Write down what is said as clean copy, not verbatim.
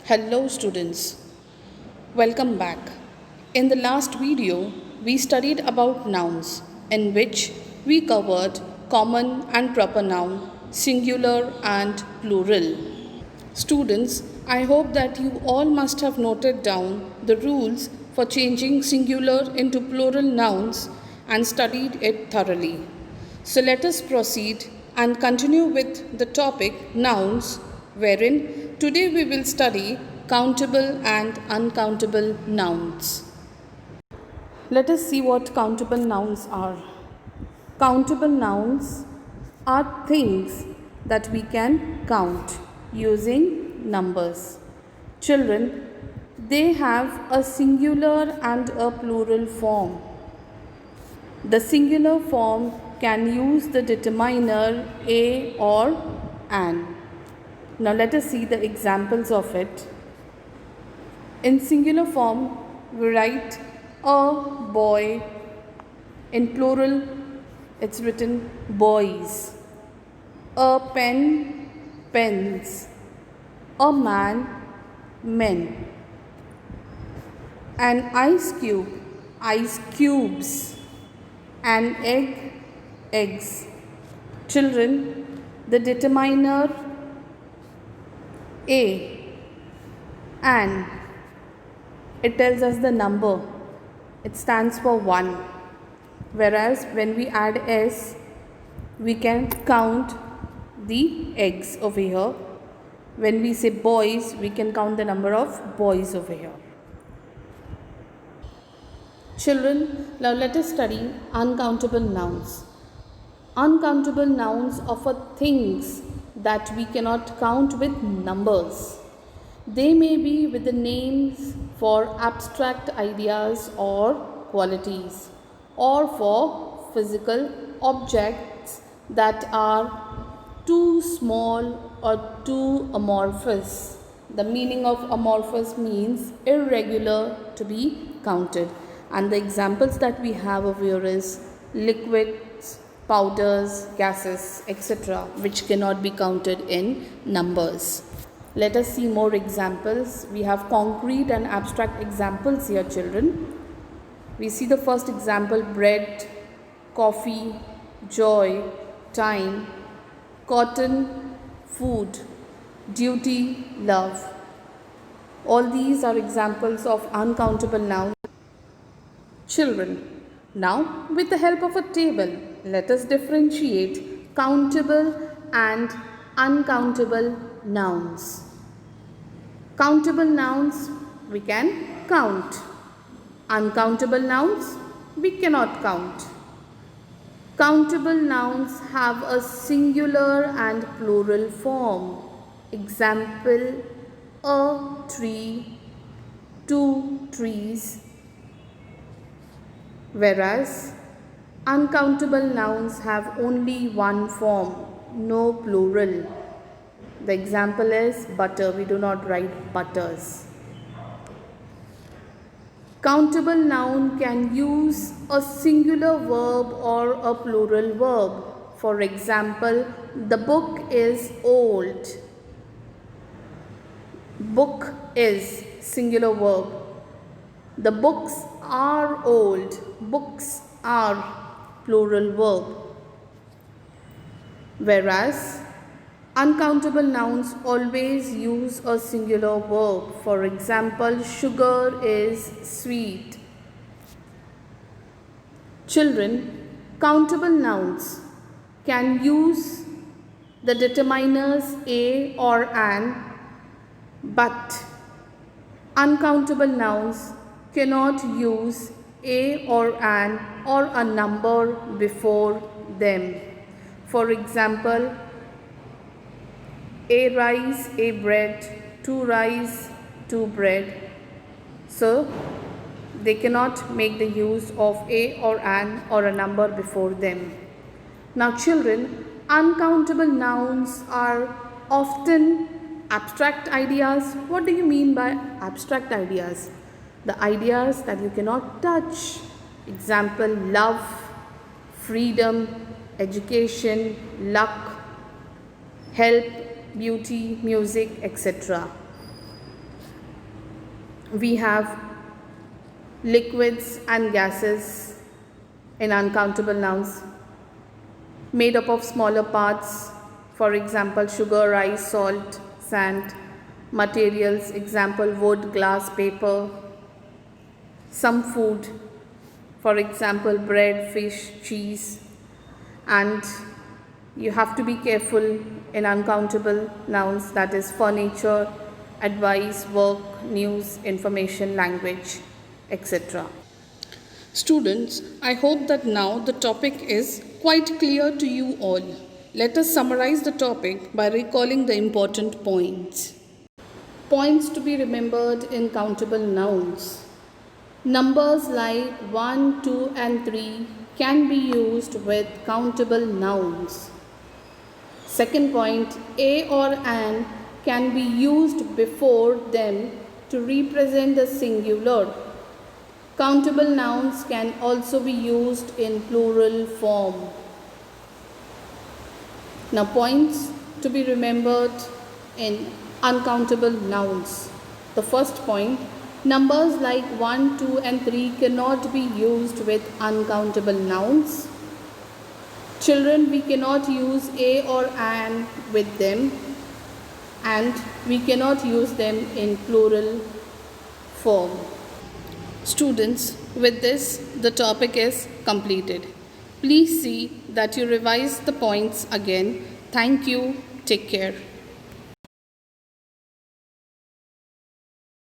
Hello students, welcome back. In the last video, we studied about nouns in which we covered common and proper noun, singular and plural. Students, I hope that you all must have noted down the rules for changing singular into plural nouns and studied it thoroughly. So let us proceed and continue with the topic nouns, wherein today we will study countable and uncountable nouns. Let us see what countable nouns are. Countable nouns are things that we can count using numbers. Children, they have a singular and a plural form. The singular form can use the determiner a or an. Now let us see the examples of it. In singular form, we write a boy. In plural, it's written boys. A pen, pens. A man, men. An ice cube, ice cubes. An egg, eggs. Children, the determiner a, an, it tells us the number. It stands for 1. Whereas when we add s, we can count the eggs over here. When we say boys, we can count the number of boys over here. Children, now let us study uncountable nouns. Uncountable nouns offer things that we cannot count with numbers. They may be with the names for abstract ideas or qualities, or for physical objects that are too small or too amorphous. The meaning of amorphous means irregular to be counted. And the examples that we have over here is liquids, powders, gases, etc., which cannot be counted in numbers. Let us see more examples. We have concrete and abstract examples here, children. We see the first example: bread, coffee, joy, time, cotton, food, duty, love. All these are examples of uncountable nouns. Children, now with the help of a table, let us differentiate countable and uncountable nouns. Countable nouns we can count. Uncountable nouns we cannot count. Countable nouns have a singular and plural form. Example: a tree, two trees. Whereas uncountable nouns have only one form, no plural. The example is butter. We do not write butters. Countable noun can use a singular verb or a plural verb. For example, the book is old. Book is singular verb. The books are old. Books are plural verb. Whereas uncountable nouns always use a singular verb. For example, sugar is sweet. Children, countable nouns can use the determiners a or an, but uncountable nouns cannot use a or an or a number before them. For example, a rice, a bread, two rice, two bread. So they cannot make the use of a or an or a number before them. Now children, uncountable nouns are often abstract ideas. What do you mean by abstract ideas? The ideas that you cannot touch. Example: love, freedom, education, luck, help, beauty, music, etc. We have liquids and gases in uncountable nouns made up of smaller parts, for example, sugar, rice, salt, sand. Materials, example, wood, glass, paper. Some food, for example, bread, fish, cheese. And you have to be careful in uncountable nouns, that is furniture, advice, work, news, information, language, etc. Students, I hope that now the topic is quite clear to you all. Let us summarize the topic by recalling the important points. Points to be remembered in countable nouns. Numbers like 1, 2 and 3 can be used with countable nouns. Second point, a or an can be used before them to represent the singular. Countable nouns can also be used in plural form. Now, points to be remembered in uncountable nouns. The first point, numbers like 1, 2 and 3 cannot be used with uncountable nouns. Children, we cannot use a or an with them, and we cannot use them in plural form. Students, with this, the topic is completed. Please see that you revise the points again. Thank you. Take care.